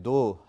2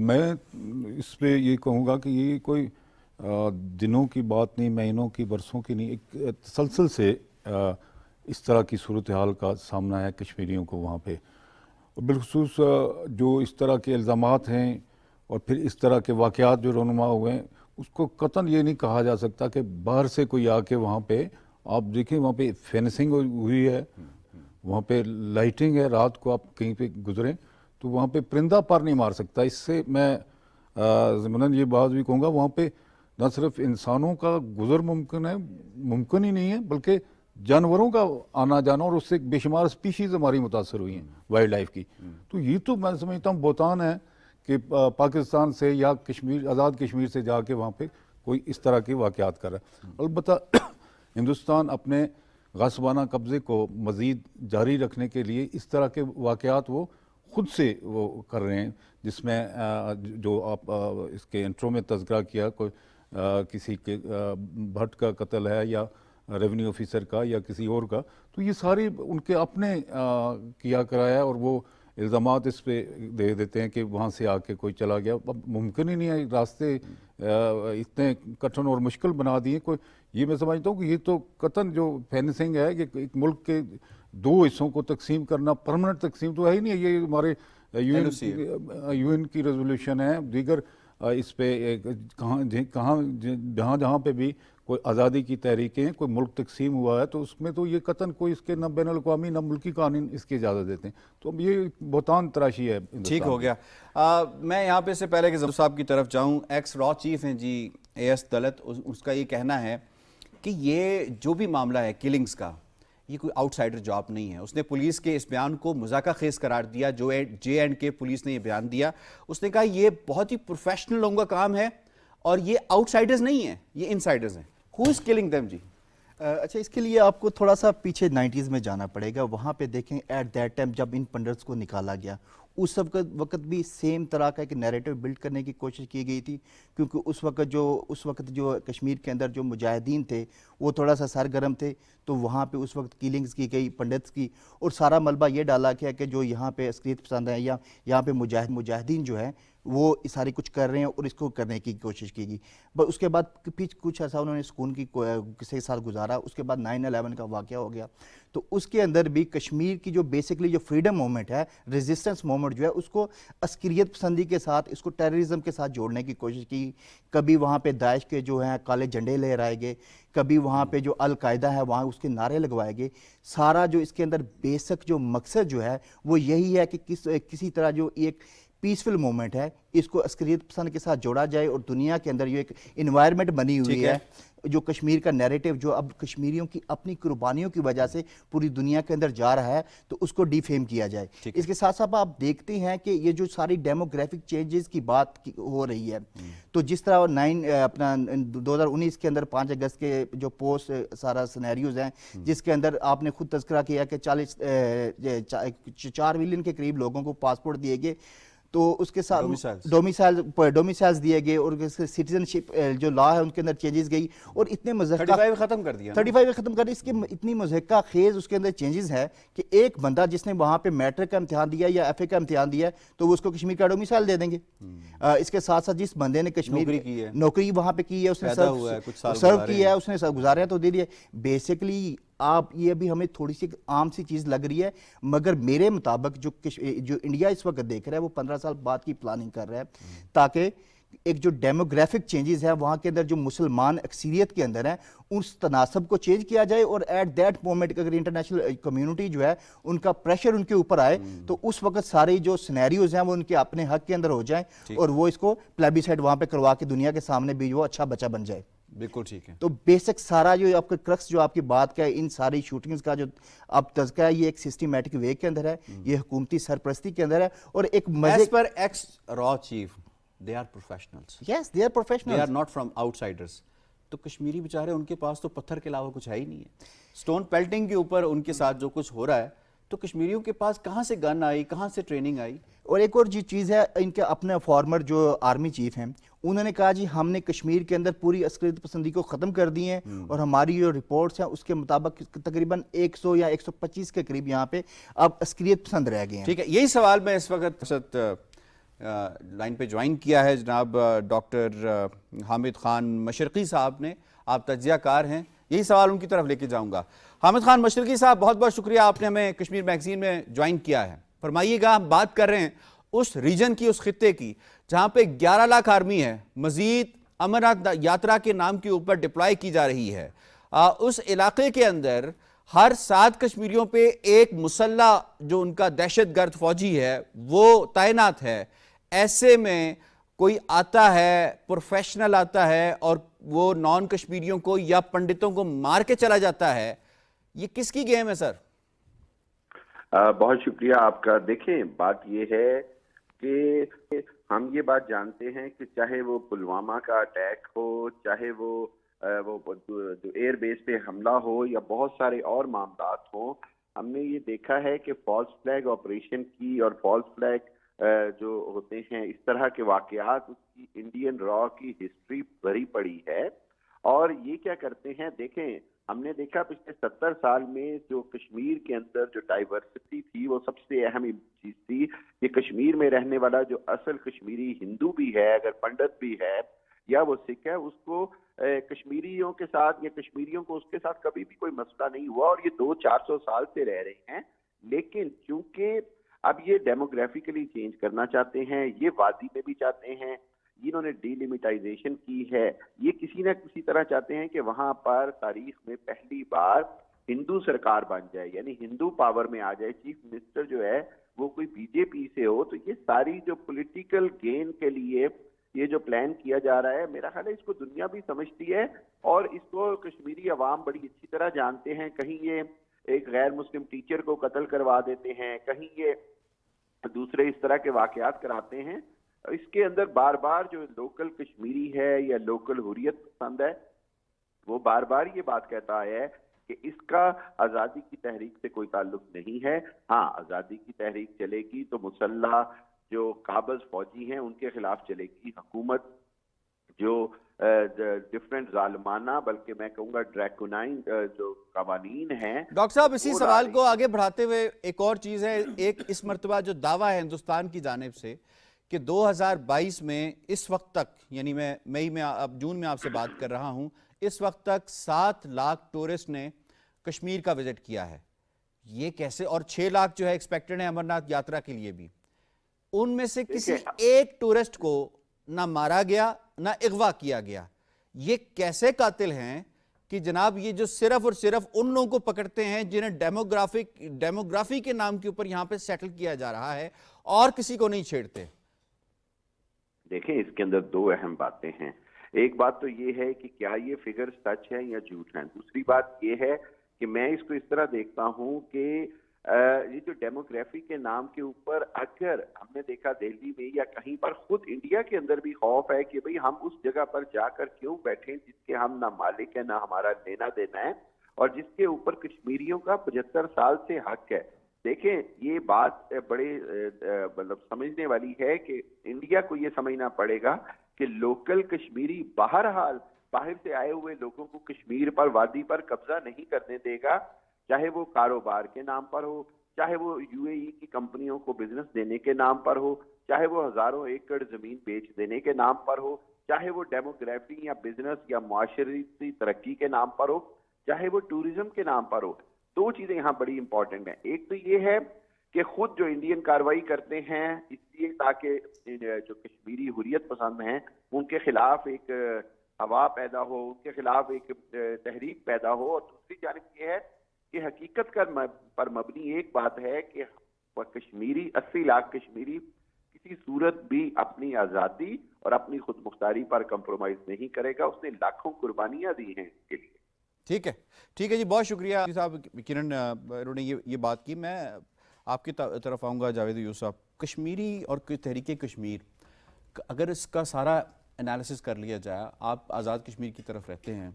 میں اس پہ یہ کہوں گا کہ یہ کوئی دنوں کی بات نہیں، مہینوں کی، برسوں کی نہیں، ایک تسلسل سے اس طرح کی صورتحال کا سامنا ہے کشمیریوں کو وہاں پہ، اور بالخصوص جو اس طرح کے الزامات ہیں اور پھر اس طرح کے واقعات جو رونما ہوئے ہیں، اس کو قطعاً یہ نہیں کہا جا سکتا کہ باہر سے کوئی آ کے وہاں پہ، آپ دیکھیں وہاں پہ فینسنگ ہوئی ہے، وہاں پہ لائٹنگ ہے، رات کو آپ کہیں پہ گزریں تو وہاں پہ پرندہ پر نہیں مار سکتا۔ اس سے میں ضمناً یہ بات بھی کہوں گا، وہاں پہ نہ صرف انسانوں کا گزر ممکن ہے، ممکن ہی نہیں ہے، بلکہ جانوروں کا آنا جانا، اور اس سے بے شمار اسپیشیز ہماری متاثر ہوئی ہیں وائلڈ لائف کی۔ تو یہ تو میں سمجھتا ہوں بہتان ہے کہ پاکستان سے یا کشمیر، آزاد کشمیر سے جا کے وہاں پہ کوئی اس طرح کے واقعات کر رہا ہے۔ البتہ ہندوستان اپنے غاصبانہ قبضے کو مزید جاری رکھنے کے لیے اس طرح کے واقعات وہ خود سے وہ کر رہے ہیں، جس میں جو آپ اس کے انٹرو میں تذکرہ کیا، کوئی کسی کے بھٹ کا قتل ہے یا ریونیو آفیسر کا یا کسی اور کا، تو یہ ساری ان کے اپنے کیا کرایا، اور وہ الزامات اس پہ دے دیتے ہیں کہ وہاں سے آ کے کوئی چلا گیا۔ اب ممکن ہی نہیں ہے، راستے اتنے کٹھن اور مشکل بنا دیے۔ کوئی یہ میں سمجھتا ہوں کہ یہ تو قطعاً جو فینسنگ ہے کہ ایک ملک کے دو حصوں کو تقسیم کرنا، پرمننٹ تقسیم تو ہے ہی نہیں، یہ ہمارے یو این کی ریزولوشن ہے، دیگر اس پہ کہاں جہاں پہ بھی کوئی آزادی کی تحریکیں، کوئی ملک تقسیم ہوا ہے تو اس میں تو یہ قطعاً کوئی اس کے نہ بین الاقوامی نہ ملکی قوانین اس کی اجازت دیتے ہیں۔ تو اب یہ بہتان تراشی ہے۔ ٹھیک ہو گیا۔ میں یہاں پہ سے پہلے کہ ظفر صاحب کی طرف جاؤں، ایکس را چیف ہیں جی اے ایس دلت، اس کا یہ کہنا ہے کہ یہ جو بھی معاملہ ہے کلنگز کا، یہ کوئی آؤٹ سائڈر جاب نہیں ہے۔ اس نے پولیس کے اس بیان کو مذاکرہ خیز قرار دیا، جو جے اینڈ کے پولیس نے یہ بیان دیا۔ اس نے کہا یہ بہت ہی پروفیشنل لوگوں کا کام ہے اور یہ آؤٹ سائڈرز نہیں ہیں، یہ ان سائڈرز ہیں۔ ہو از کلنگ دیم جی؟ اچھا، اس کے لیے آپ کو تھوڑا سا پیچھے 90s میں جانا پڑے گا۔ وہاں پہ دیکھیں ایٹ دیٹ ٹائم جب ان پنڈرز کو نکالا گیا، اس وقت بھی سیم طرح کا ایک نیریٹو بلڈ کرنے کی کوشش کی گئی تھی، کیونکہ اس وقت جو کشمیر کے اندر جو مجاہدین تھے وہ تھوڑا سا سرگرم تھے، تو وہاں پہ اس وقت کلنگز کی گئی پنڈتس کی، اور سارا ملبہ یہ ڈالا گیا کہ جو یہاں پہ عسکریت پسند ہیں یا یہاں پہ مجاہدین جو ہیں وہ ساری کچھ کر رہے ہیں، اور اس کو کرنے کی کوشش کی گئی۔ بس اس کے بعد کچھ ایسا انہوں نے سکون کی کسی کے ساتھ گزارا۔ اس کے بعد 9/11 کا واقعہ ہو گیا، تو اس کے اندر بھی کشمیر کی جو بیسکلی جو فریڈم مومنٹ ہے، ریزسٹنس مومنٹ جو ہے، اس کو عسکریت پسندی کے ساتھ، اس کو ٹیررزم کے ساتھ جوڑنے کی کوشش کی۔ کبھی وہاں پہ داعش کے جو ہیں کالے جھنڈے لہرائے گئے، کبھی وہاں پہ جو القاعدہ ہے وہاں اس کے نعرے لگوائے گئے۔ سارا جو اس کے اندر بیسک جو مقصد جو ہے وہ یہی ہے کہ کسی طرح جو ایک پیسفل مومنٹ ہے اس کو عسکریت پسند کے ساتھ جوڑا جائے، اور دنیا کے اندر یہ ایک انوائرمنٹ بنی ہوئی ہے جو کشمیر کا نیریٹو جو اب کشمیریوں کی اپنی قربانیوں کی وجہ سے پوری دنیا کے اندر جا رہا ہے، تو اس کو ڈی فیم کیا جائے۔ اس کے ساتھ ساتھ آپ دیکھتے ہیں کہ یہ جو ساری ڈیموگرافک چینجز کی بات ہو رہی ہے، تو جس طرح 2019 کے اندر 5 اگست کے جو پوسٹ سارا سینیریوز ہیں، جس کے اندر آپ نے خود تذکرہ کیا کہ 4 ملین کے قریب لوگوں کو پاسپورٹ دیے گئے، تو اس کے ساتھ ڈومیسائلز دیے گئے، اور سٹیزن شپ جو لا ہے ان کے اندر چینجز گئی، اور اتنے 35 ختم کر دیا 35 ختم کر دی۔ اس کے اتنی مضحکہ خیز اس کے اندر چینجز ہے کہ ایک بندہ جس نے وہاں پہ میٹرک کا امتحان دیا یا ایف اے کا امتحان دیا تو وہ اس کو کشمیر کا ڈومیسائل دے دیں گے۔ اس کے ساتھ ساتھ جس بندے نے کشمیر نوکری وہاں پہ کی ہے، اس نے سرو کیا ہے، اس نے گزارے ہیں تو دے دیا۔ بیسکلی آپ یہ ابھی ہمیں تھوڑی سی عام سی چیز لگ رہی ہے، مگر میرے مطابق جو انڈیا اس وقت دیکھ رہا ہے وہ 15 سال بعد کی پلاننگ کر رہا ہے، تاکہ ایک جو ڈیموگرافک چینجز ہے وہاں کے اندر جو مسلمان اکثریت کے اندر ہیں اس تناسب کو چینج کیا جائے، اور ایٹ دیٹ مومنٹ اگر انٹرنیشنل کمیونٹی جو ہے ان کا پریشر ان کے اوپر آئے تو اس وقت سارے جو سینیریوز ہیں وہ ان کے اپنے حق کے اندر ہو جائیں، اور وہ اس کو پلیبیسائٹ وہاں پہ کروا کے دنیا کے سامنے بھی وہ اچھا بچہ بن جائے۔ بالکل ٹھیک ہے۔ تو بیسک سارا جو آپ کا کرکس جو آپ کی بات کا ہے، ان ساری شوٹنگز کا جو آپ تذکرہ ہے، یہ ایک سسٹمیٹک وے کے اندر ہے، یہ حکومتی سرپرستی کے اندر ہے، اور ایک ایز پر ایکس را chief they are professionals. Yes, they are professionals. They are not from outsiders. تو کشمیری بیچارے ان کے پاس تو پتھر کے علاوہ کچھ ہے ہی نہیں ہے۔ سٹون پیلٹنگ کے اوپر ان کے ساتھ جو کچھ ہو رہا ہے، تو کشمیریوں کے پاس کہاں سے گن آئی، کہاں سے ٹریننگ آئی؟ اور ایک اور چیز ہے، ان کے اپنے فارمر جو آرمی چیف ہیں انہوں نے کہا جی ہم نے کشمیر کے اندر پوری عسکریت پسندی کو ختم کر دی ہیں، اور ہماری جو رپورٹس ہیں اس کے مطابق تقریباً 100 یا 125 کے قریب یہاں پہ اب عسکریت پسند رہ گئے ہیں۔ ٹھیک ہے، یہی سوال میں اس وقت لائن پہ جوائن کیا ہے جناب ڈاکٹر حامد خان مشرقی صاحب نے. آپ تجزیہ کار ہیں, یہی سوال ان کی طرف لے کے جاؤں گا. حامد خان مشرقی صاحب, بہت بہت شکریہ, آپ نے ہمیں کشمیر میگزین میں جوائن کیا ہے. فرمائیے گا, ہم بات کر رہے ہیں اس ریجن کی, اس خطے کی جہاں پہ 11 لاکھ آرمی ہے, مزید امرناتھ یاترا کے نام کے اوپر ڈپلائی کی جا رہی ہے. اس علاقے کے اندر ہر 7 کشمیریوں پہ ایک مسلح جو ان کا دہشت گرد فوجی ہے وہ تعینات ہے. ایسے میں کوئی آتا ہے, پروفیشنل آتا ہے, اور وہ نان کشمیریوں کو یا پنڈتوں کو مار کے چلا جاتا ہے. یہ کس کی گیم ہے سر؟ بہت شکریہ آپ کا. دیکھیں, بات یہ ہے کہ ہم یہ بات جانتے ہیں کہ چاہے وہ پلوامہ کا اٹیک ہو, چاہے وہ جو ایئر بیس پہ حملہ ہو, یا بہت سارے اور معاملات ہوں, ہم نے یہ دیکھا ہے کہ فالس فلیگ آپریشن کی اور فالس فلیگ جو ہوتے ہیں اس طرح کے واقعات, اس کی انڈین را کی ہسٹری بھری پڑی ہے. اور یہ کیا کرتے ہیں, دیکھیں ہم نے دیکھا پچھلے 70 سال میں جو کشمیر کے اندر جو ڈائیورسٹی تھی وہ سب سے اہم چیز تھی کہ کشمیر میں رہنے والا جو اصل کشمیری ہندو بھی ہے, اگر پنڈت بھی ہے یا وہ سکھ ہے, اس کو کشمیریوں کے ساتھ یا کشمیریوں کو اس کے ساتھ کبھی بھی کوئی مسئلہ نہیں ہوا, اور یہ 200-400 سال سے رہ رہے ہیں. لیکن چونکہ اب یہ ڈیموگرافیکلی چینج کرنا چاہتے ہیں, یہ وادی میں بھی چاہتے ہیں, انہوں نے ڈی لیمیٹائزیشن کی ہے, یہ کسی نہ کسی طرح چاہتے ہیں کہ وہاں پر تاریخ میں پہلی بار ہندو سرکار بن جائے, یعنی ہندو پاور میں آ جائے, چیف منسٹر جو ہے وہ کوئی بی جے پی سے ہو. تو یہ ساری جو پولیٹیکل گین کے لیے یہ جو پلان کیا جا رہا ہے, میرا خیال ہے اس کو دنیا بھی سمجھتی ہے اور اس کو کشمیری عوام بڑی اچھی طرح جانتے ہیں. کہیں یہ ایک غیر مسلم ٹیچر کو قتل کروا دیتے ہیں, کہیں یہ دوسرے اس طرح کے واقعات کراتے ہیں. اس کے اندر بار بار جو لوکل کشمیری ہے یا لوکل حریت پسند ہے وہ بار بار یہ بات کہتا ہے کہ اس کا آزادی کی تحریک سے کوئی تعلق نہیں ہے. ہاں, آزادی کی تحریک چلے گی تو مسلح جو قابض فوجی ہیں ان کے خلاف چلے گی حکومت, جو ڈفرینٹ ظالمانہ بلکہ میں کہوں گا ڈریکونائن جو قوانین ہیں. ڈاکٹر صاحب, اسی سوال کو آگے بڑھاتے ہوئے ایک اور چیز ہے, ایک اس مرتبہ جو دعویٰ ہے ہندوستان کی جانب سے کہ 2022 میں اس وقت تک, یعنی میں مئی میں اب جون میں آپ سے بات کر رہا ہوں, اس وقت تک 7 لاکھ ٹورسٹ نے کشمیر کا وزٹ کیا ہے. یہ کیسے؟ اور 6 لاکھ جو ہے ایکسپیکٹڈ ہے امرناتھ یاترا کے لیے بھی. ان میں سے کسی ایک ٹورسٹ کو نہ مارا گیا نہ اغوا کیا گیا. یہ کیسے قاتل ہیں کہ جناب یہ جو صرف اور صرف ان لوگوں کو پکڑتے ہیں جنہیں ڈیموگرافی کے نام کے اوپر یہاں پہ سیٹل کیا جا رہا ہے, اور کسی کو نہیں چھیڑتے؟ دیکھیں, اس کے اندر 2 اہم باتیں ہیں. ایک بات تو یہ ہے کہ کیا یہ فگر سچ ہے یا جھوٹ ہے. دوسری بات یہ ہے کہ میں اس کو اس طرح دیکھتا ہوں کہ یہ جو ڈیموگرافی کے نام کے اوپر اگر ہم نے دیکھا دہلی میں یا کہیں پر, خود انڈیا کے اندر بھی خوف ہے کہ بھئی ہم اس جگہ پر جا کر کیوں بیٹھیں جس کے ہم نہ مالک ہیں نہ ہمارا لینا دینا ہے, اور جس کے اوپر کشمیریوں کا 75 سال سے حق ہے. دیکھیں, یہ بات بڑے مطلب سمجھنے والی ہے کہ انڈیا کو یہ سمجھنا پڑے گا کہ لوکل کشمیری بہرحال باہر سے آئے ہوئے لوگوں کو کشمیر پر, وادی پر قبضہ نہیں کرنے دے گا, چاہے وہ کاروبار کے نام پر ہو, چاہے وہ یو اے ای کی کمپنیوں کو بزنس دینے کے نام پر ہو, چاہے وہ ہزاروں ایکڑ زمین بیچ دینے کے نام پر ہو, چاہے وہ ڈیموگرافی یا بزنس یا معاشرتی ترقی کے نام پر ہو, چاہے وہ ٹوریزم کے نام پر ہو. 2 چیزیں یہاں بڑی امپورٹنٹ ہیں. ایک تو یہ ہے کہ خود جو انڈین کارروائی کرتے ہیں اس لیے تاکہ جو کشمیری حریت پسند ہیں ان کے خلاف ایک ہوا پیدا ہو, ان کے خلاف ایک تحریک پیدا ہو. اور دوسری جانب یہ ہے کہ حقیقت پر مبنی ایک بات ہے کہ کشمیری 80 لاکھ کشمیری کسی صورت بھی اپنی آزادی اور اپنی خود مختاری پر کمپرومائز نہیں کرے گا. اس نے لاکھوں قربانیاں دی ہیں اس کے لیے. ٹھیک ہے جی, بہت شکریہ صاحب. کرن انہوں نے یہ بات کی. میں آپ کی طرف آؤں گا جاوید یوسف. کشمیری اور تحریک کشمیر, اگر اس کا سارا انالیسس کر لیا جائے, آپ آزاد کشمیر کی طرف رہتے ہیں,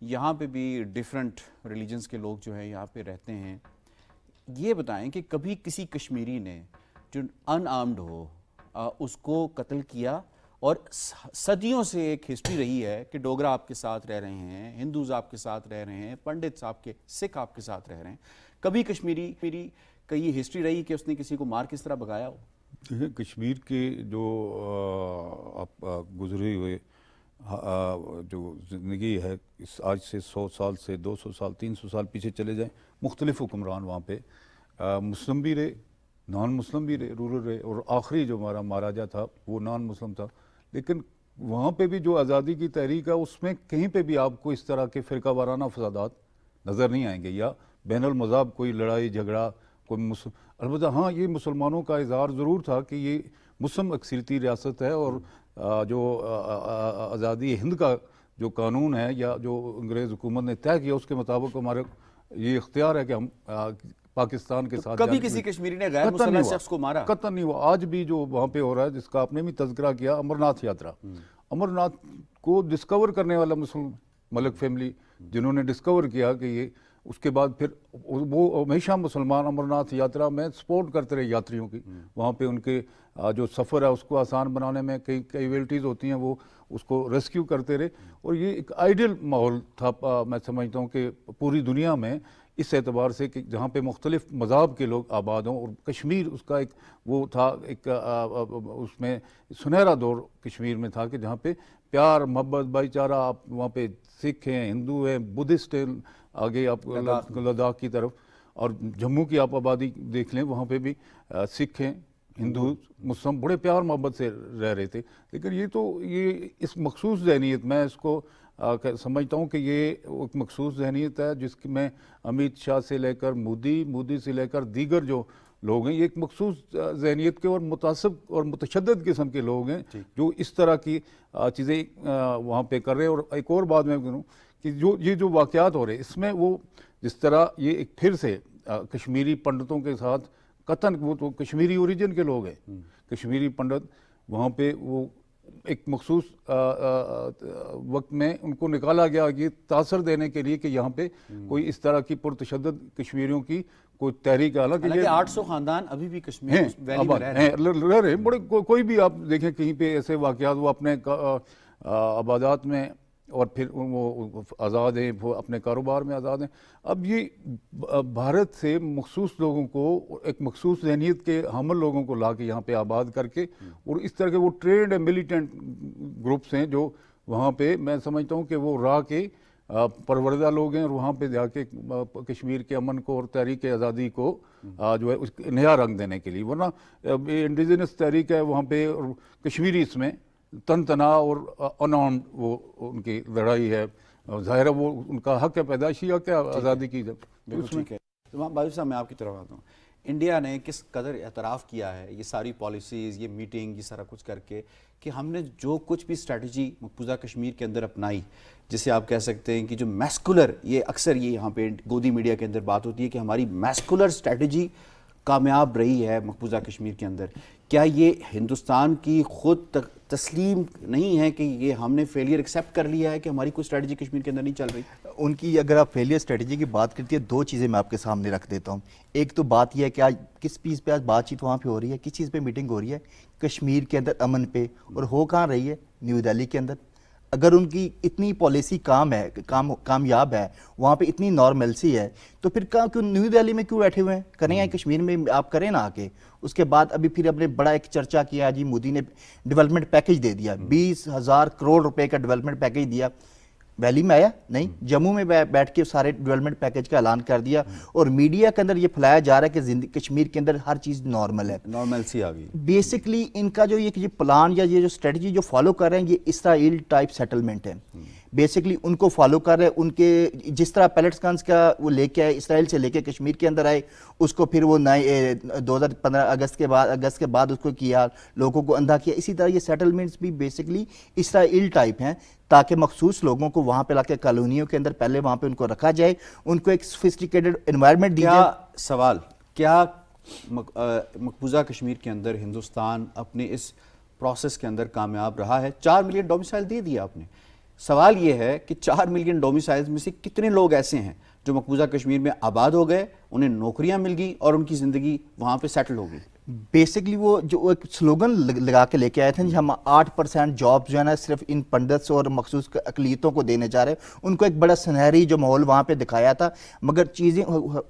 یہاں پہ بھی ڈیفرنٹ ریلیجنز کے لوگ جو ہیں یہاں پہ رہتے ہیں, یہ بتائیں کہ کبھی کسی کشمیری نے جو ان آرمڈ ہو اس کو قتل کیا؟ اور صدیوں سے ایک ہسٹری رہی ہے کہ ڈوگرا آپ کے ساتھ رہ رہے ہیں, ہندوز آپ کے ساتھ رہ رہے ہیں, پنڈت آپ کے, سکھ آپ کے ساتھ رہ رہے ہیں. کبھی کشمیری کا یہ ہسٹری رہی کہ اس نے کسی کو مار کس طرح بھگایا ہو؟ دیکھیں کشمیر کے جو آپ گزرے ہوئے جو زندگی ہے اس آج سے 100 سال سے 200 سال 300 سال پیچھے چلے جائیں، مختلف حکمران وہاں پہ مسلم بھی رہے، نان مسلم بھی رہے، رورل رہے، اور آخری جو ہمارا مہاراجا تھا وہ نان مسلم تھا، لیکن وہاں پہ بھی جو آزادی کی تحریک ہے اس میں کہیں پہ بھی آپ کو اس طرح کے فرقہ وارانہ فسادات نظر نہیں آئیں گے یا بین المذہب کوئی لڑائی جھگڑا کوئی البتہ ہاں یہ مسلمانوں کا اظہار ضرور تھا کہ یہ مسلم اکثریتی ریاست ہے اور جو آزادی ہند کا جو قانون ہے یا جو انگریز حکومت نے طے کیا اس کے مطابق ہمارا یہ اختیار ہے کہ ہم پاکستان کے ساتھ کبھی کسی کشمیری نے غیر مسلح شخص کو مارا؟ قطعا نہیں ہوا. آج بھی جو وہاں پہ ہو رہا ہے جس کا آپ نے بھی تذکرہ کیا، امرناتھ یاترا، امرناتھ کو ڈسکور کرنے والا مسلم ملک فیملی جنہوں نے ڈسکور کیا کہ یہ، اس کے بعد پھر وہ ہمیشہ مسلمان امرناتھ یاترا میں سپورٹ کرتے رہے یاتریوں کی، وہاں پہ ان کے جو سفر ہے اس کو آسان بنانے میں کئی کیویلٹیز ہوتی ہیں وہ اس کو ریسکیو کرتے رہے، اور یہ ایک آئیڈیل ماحول تھا میں سمجھتا ہوں کہ پوری دنیا میں اس اعتبار سے کہ جہاں پہ مختلف مذاہب کے لوگ آباد ہوں، اور کشمیر اس کا ایک وہ تھا، ایک اس میں سنہرا دور کشمیر میں تھا کہ جہاں پہ پیار محبت بھائی چارہ، آپ وہاں پہ سکھ ہیں، ہندو ہیں، بدھسٹ ہیں، آگے آپ لداخ کی طرف، اور جموں کی آپ آبادی دیکھ لیں وہاں پہ بھی سکھ ہیں، ہندو مسلم بڑے پیار محبت سے رہ رہے تھے. لیکن یہ اس مخصوص ذہنیت، میں اس کو سمجھتا ہوں کہ یہ ایک مخصوص ذہنیت ہے جس میں امیت شاہ سے لے کر مودی سے لے کر دیگر جو لوگ ہیں، یہ ایک مخصوص ذہنیت کے اور متعصب اور متشدد قسم کے لوگ ہیں جو اس طرح کی چیزیں وہاں پہ کر رہے ہیں. اور ایک اور بات میں کہوں کہ یہ جو واقعات ہو رہے ہیں اس میں وہ جس طرح یہ ایک پھر سے کشمیری پنڈتوں کے ساتھ قطعاً، وہ تو کشمیری اوریجن کے لوگ ہیں، کشمیری پنڈت وہاں پہ وہ ایک مخصوص وقت میں ان کو نکالا گیا یہ تاثر دینے کے لیے کہ یہاں پہ کوئی اس طرح کی پرتشدد کشمیریوں کی کوئی تحریک، حالانکہ 800 خاندان ابھی بھی کشمیر ویلی میں رہ رہے بڑے، کوئی بھی آپ دیکھیں کہیں پہ ایسے واقعات، وہ اپنے آبادات میں اور پھر وہ آزاد ہیں، وہ اپنے کاروبار میں آزاد ہیں. اب یہ بھارت سے مخصوص لوگوں کو، ایک مخصوص ذہنیت کے حامل لوگوں کو لا کے یہاں پہ آباد کر کے، اور اس طرح کے وہ ٹرینڈ ملیٹنٹ گروپس ہیں جو وہاں پہ میں سمجھتا ہوں کہ وہ راہ کے پروردہ لوگ ہیں، اور وہاں پہ جا کے کشمیر کے امن کو اور تحریک آزادی کو جو ہے اس نیا رنگ دینے کے لیے، ورنہ انڈیجنس تحریک ہے وہاں پہ، اور کشمیری اس میں تن تنا اور انارمڈ وہ ان کی لڑائی ہے. ظاہر ہے وہ ان کا حق ہے، پیدائشی حق ہے آزادی کی. جب ٹھیک ہے باجوہ صاحب میں آپ کی طرف آتا ہوں، انڈیا نے کس قدر اعتراف کیا ہے یہ ساری پالیسیز، یہ میٹنگ، یہ سارا کچھ کر کے، کہ ہم نے جو کچھ بھی اسٹریٹجی مقبوضہ کشمیر کے اندر اپنائی، جسے آپ کہہ سکتے ہیں کہ جو میسکولر، یہ اکثر یہ یہاں پہ گودی میڈیا کے اندر بات ہوتی ہے کہ ہماری میسکولر اسٹریٹجی کامیاب رہی ہے مقبوضہ کشمیر کے اندر. کیا یہ ہندوستان کی خود تسلیم نہیں ہے کہ یہ ہم نے فیلئر ایکسیپٹ کر لیا ہے کہ ہماری کوئی اسٹریٹجی کشمیر کے اندر نہیں چل رہی؟ ان کی اگر آپ فیلئر اسٹریٹجی کی بات کرتی ہے، دو چیزیں میں آپ کے سامنے رکھ دیتا ہوں. ایک تو بات یہ ہے کہ آج کس چیز پہ آج بات چیت وہاں پہ ہو رہی ہے، کس چیز پہ میٹنگ ہو رہی ہے؟ کشمیر کے اندر امن پہ. اور ہو کہاں رہی ہے؟ نیو دہلی کے اندر. اگر ان کی اتنی پالیسی کامیاب ہے، وہاں پہ اتنی نارملسی ہے، تو پھر کیوں نیو دہلی میں کیوں بیٹھے ہوئے ہیں؟ کریں کشمیر میں آپ کریں نا آ کے. اس کے بعد ابھی پھر اپنے بڑا ایک چرچا کیا جی، مودی نے ڈیولپمنٹ پیکج دے دیا، 20,000 کروڑ روپے کا ڈیولپمنٹ پیکج دیا. ویلی میں آیا نہیں، جموں میں بیٹھ کے سارے ڈیولپمنٹ پیکج کا اعلان کر دیا، اور میڈیا کے اندر یہ پھیلایا جا رہا ہے کہ کشمیر کے اندر ہر چیز نارمل ہے، نارملسی آ گئی. بیسکلی ان کا جو یہ پلان یا یہ جو اسٹریٹجی جو فالو کر رہے ہیں، یہ اسرائیل ٹائپ سیٹلمنٹ ہے. بیسکلی ان کو فالو کر رہے ہیں، ان کے جس طرح پیلٹس گنز کا وہ لے کے آئے اسرائیل سے لے کے کشمیر کے اندر آئے، اس کو پھر وہ 2015 اگست کے بعد اس کو کیا، لوگوں کو اندھا کیا. اسی طرح یہ سیٹلمنٹس بھی بیسکلی اسرائیل ٹائپ ہیں، تاکہ مخصوص لوگوں کو وہاں پہ لا کے کالونیوں کے اندر پہلے وہاں پہ ان کو رکھا جائے، ان کو ایک سوفسٹیکیٹڈ انوائرمنٹ دی جائے. سوال کیا مقبوضہ کشمیر کے اندر ہندوستان اپنے اس پروسیس کے اندر کامیاب رہا ہے؟ 4 ملین ڈومیسائل دے دیا آپ نے. سوال یہ ہے کہ 4 ملین ڈومیسائلز میں سے کتنے لوگ ایسے ہیں جو جو مقبوضہ کشمیر میں آباد ہو گئے, انہیں نوکریاں مل گئی اور ان کی زندگی وہاں پہ سیٹل ہو گئی. بیسکلی وہ جو ایک سلوگن لگا کے لے کے آئے تھے جی ہم 8% جاب جو ہے نا صرف ان پنڈتس اور مخصوص اقلیتوں کو دینے جا رہے ہیں, ان کو ایک بڑا سنہری جو ماحول وہاں پہ دکھایا تھا, مگر چیزیں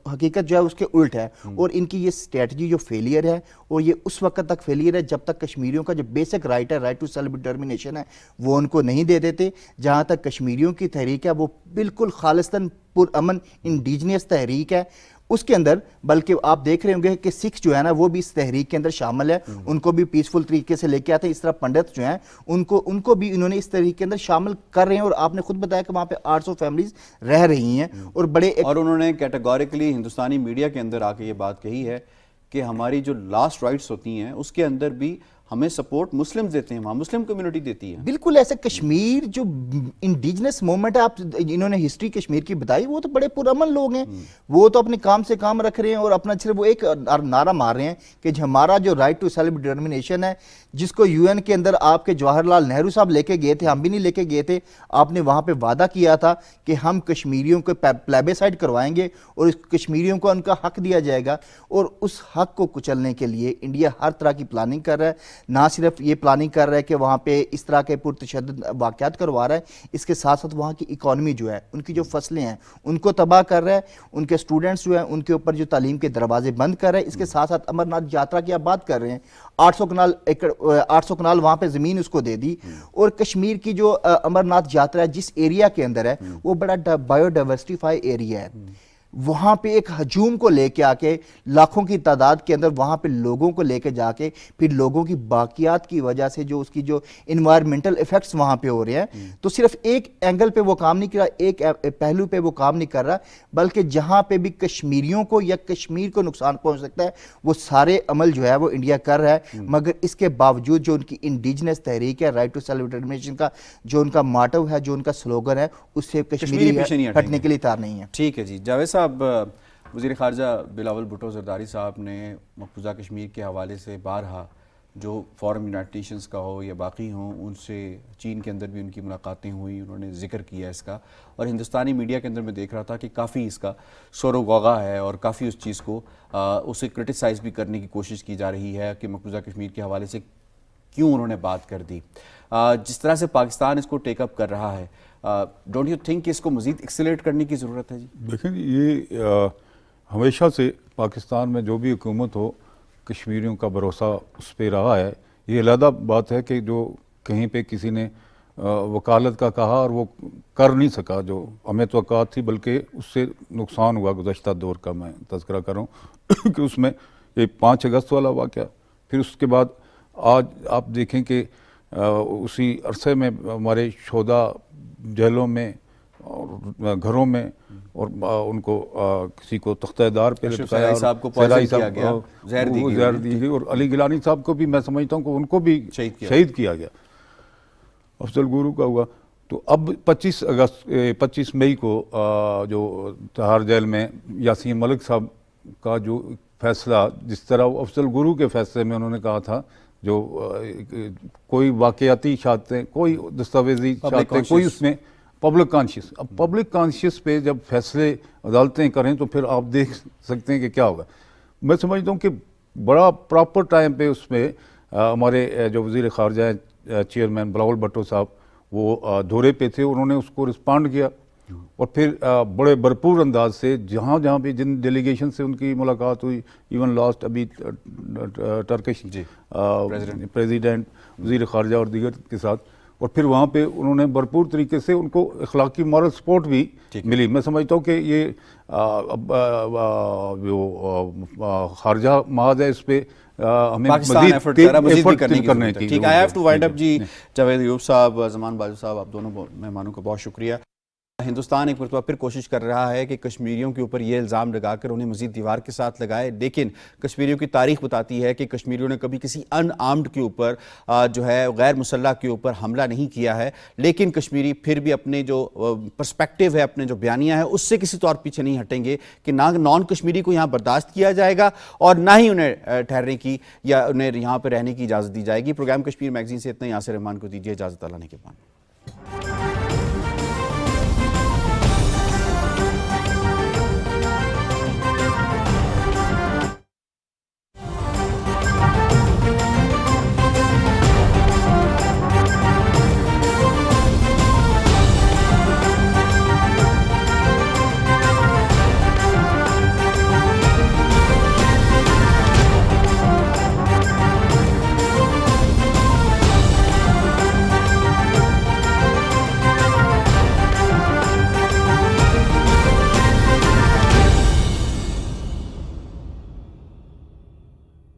حقیقت جو ہے اس کے الٹ ہے. اور ان کی یہ اسٹریٹجی جو فیلئر ہے, اور یہ اس وقت تک فیلئر ہے جب تک کشمیریوں کا جو بیسک رائٹ ہے, رائٹ ٹو سیلف ڈٹرمنیشن ہے, وہ ان کو نہیں دے دیتے. جہاں تک کشمیریوں کی تحریک ہے وہ بالکل خالصتاً پرامن انڈیجنس تحریک ہے. اس کے اندر بلکہ آپ دیکھ رہے ہوں گے کہ سکھ جو ہے نا وہ بھی اس تحریک کے اندر شامل ہے, ان کو بھی پیسفل طریقے سے لے کے آتے ہیں. اس طرح پنڈت جو ہیں ان کو بھی انہوں نے اس تحریک کے اندر شامل کر رہے ہیں, اور آپ نے خود بتایا کہ وہاں پہ 800 فیملیز رہ رہی ہیں. اور اور انہوں نے کیٹیگوریکلی ہندوستانی میڈیا کے اندر آ کے یہ بات کہی ہے کہ ہماری جو لاسٹ رائٹس ہوتی ہیں اس کے اندر بھی ہمیں سپورٹ مسلم دیتے ہیں, وہاں مسلم کمیونٹی دیتی ہے. بالکل ایسے کشمیر جو انڈیجنس موومنٹ ہے, آپ انہوں نے ہسٹری کشمیر کی بتائی, وہ تو بڑے پرامن لوگ ہیں, وہ تو اپنے کام سے کام رکھ رہے ہیں اور اپنا صرف وہ ایک نعرہ مار رہے ہیں کہ ہمارا جو رائٹ ٹو سیلف ڈٹرمنیشن ہے, جس کو یو این کے اندر آپ کے جواہر لال نہرو صاحب لے کے گئے تھے, ہم بھی نہیں لے کے گئے تھے. آپ نے وہاں پہ وعدہ کیا تھا کہ ہم کشمیریوں کو پلیبیسائڈ کروائیں گے اور اس کشمیریوں کو ان کا حق دیا جائے گا. اور اس حق کو کچلنے کے لیے انڈیا ہر طرح کی پلاننگ کر رہا ہے. نہ صرف یہ پلاننگ کر رہا ہے کہ وہاں پہ اس طرح کے پرتشدد واقعات کروا رہا ہے, اس کے ساتھ ساتھ وہاں کی اکانومی جو ہے, ان کی جو فصلیں ہیں ان کو تباہ کر رہا ہے, ان کے سٹوڈنٹس جو ہیں ان کے اوپر جو تعلیم کے دروازے بند کر رہا ہے. اس کے ساتھ ساتھ امرناتھ یاترا کی آپ بات کر رہے ہیں, 800 کنال وہاں پہ زمین اس کو دے دی. اور کشمیر کی جو امرناتھ یاترا ہے جس ایریا کے اندر ہے وہ بڑا بایو ڈائیورسٹیفائی ایریا ہے. وہاں پہ ایک ہجوم کو لے کے آ کے لاکھوں کی تعداد کے اندر وہاں پہ لوگوں کو لے کے جا کے پھر لوگوں کی باقیات کی وجہ سے جو اس کی جو انوائرمنٹل ایفیکٹس وہاں پہ ہو رہے ہیں, تو صرف ایک اینگل پہ وہ کام نہیں کر رہا, ایک پہلو پہ وہ کام نہیں کر رہا, بلکہ جہاں پہ بھی کشمیریوں کو یا کشمیر کو نقصان پہنچ سکتا ہے وہ سارے عمل جو ہے وہ انڈیا کر رہا ہے. مگر اس کے باوجود جو ان کی انڈیجنس تحریک ہے, رائٹ ٹو سیلف ڈٹرمنیشن کا جو ان کا ماٹو ہے, جو ان کا سلوگن ہے, اس سے کشمیری ہٹنے کے لیے تیار نہیں ہے. ٹھیک ہے جی. جاوید صاحب, وزیر خارجہ بلاول بھٹو زرداری صاحب نے مقبوضہ کشمیر کے حوالے سے بارہا جو فورم یونائٹڈ نیشنز کا ہو یا باقی ہوں, ان سے چین کے اندر بھی ان کی ملاقاتیں ہوئی, انہوں نے ذکر کیا اس کا. اور ہندوستانی میڈیا کے اندر میں دیکھ رہا تھا کہ کافی اس کا شور و غوغا ہے اور کافی اس چیز کو اسے کرٹیسائز بھی کرنے کی کوشش کی جا رہی ہے کہ مقبوضہ کشمیر کے حوالے سے کیوں انہوں نے بات کر دی. جس طرح سے پاکستان اس کو ٹیک اپ کر رہا ہے, ڈونٹ یو تھنک کہ اس کو مزید ایکسیلیٹ کرنے کی ضرورت ہے؟ جی دیکھیں, یہ ہمیشہ سے پاکستان میں جو بھی حکومت ہو کشمیریوں کا بھروسہ اس پہ رہا ہے. یہ علیحدہ بات ہے کہ جو کہیں پہ کسی نے وکالت کا کہا اور وہ کر نہیں سکا جو ہمیں توقعات تھی, بلکہ اس سے نقصان ہوا. گزشتہ دور کا میں تذکرہ کر رہا ہوں کہ اس میں یہ 5 اگست والا واقعہ, پھر اس کے بعد آج آپ دیکھیں کہ اسی عرصے میں ہمارے شہداء جیلوں میں اور گھروں میں, اور ان کو کسی کو تختہ دار پہ لٹکایا, زہر دی گئی, اور علی گیلانی صاحب کو بھی میں سمجھتا ہوں کہ ان کو بھی شہید کیا گیا. افضل گورو کا ہوا. تو اب 25 مئی کو جو تہاڑ جیل میں یاسین ملک صاحب کا جو فیصلہ, جس طرح افضل گورو کے فیصلے میں انہوں نے کہا تھا جو کوئی واقعاتی شہادتیں, کوئی دستاویزی شہادتیں, کوئی اس میں پبلک کانشیس. اب پبلک کانشیس پہ جب فیصلے عدالتیں کریں تو پھر آپ دیکھ سکتے ہیں کہ کیا ہوگا. میں سمجھتا ہوں کہ بڑا پراپر ٹائم پہ اس میں ہمارے جو وزیر خارجہ ہیں چیئرمین بلاول بھٹو صاحب, وہ دورے پہ تھے, انہوں نے اس کو رسپانڈ کیا, اور پھر بڑے بھرپور انداز سے جہاں بھی جن ڈیلیگیشن سے ان کی ملاقات ہوئی, ایون لاسٹ ابھی ٹرکش پریزیڈنٹ, وزیر خارجہ اور دیگر کے ساتھ, اور پھر وہاں پہ انہوں نے بھرپور طریقے سے ان کو اخلاقی مورل سپورٹ بھی ملی. میں سمجھتا ہوں کہ یہ جو خارجہ محاذ ہے اس پہ ہمیں مزید کرنے کی. ٹھیک ہے, I have to wind up. جی جاوید ایوب صاحب, زمان باجو صاحب, آپ دونوں مہمانوں کا بہت شکریہ. ہندوستان ایک مرتبہ پھر کوشش کر رہا ہے کہ کشمیریوں کے اوپر یہ الزام لگا کر انہیں مزید دیوار کے ساتھ لگائے, لیکن کشمیریوں کی تاریخ بتاتی ہے کہ کشمیریوں نے کبھی کسی ان آرمڈ کے اوپر جو ہے غیر مسلح کے اوپر حملہ نہیں کیا ہے. لیکن کشمیری پھر بھی اپنے جو پرسپیکٹیو ہے, اپنے جو بیانیہ ہے, اس سے کسی طور پیچھے نہیں ہٹیں گے کہ نہ نان کشمیری کو یہاں برداشت کیا جائے گا اور نہ ہی انہیں ٹھہرنے کی یا انہیں یہاں پہ رہنے کی اجازت دی جائے گی. پروگرام کشمیر میگزین سے اتنا ہی. یاسر رحمان کو دیجیے اجازت. اللہ نے کے بعد.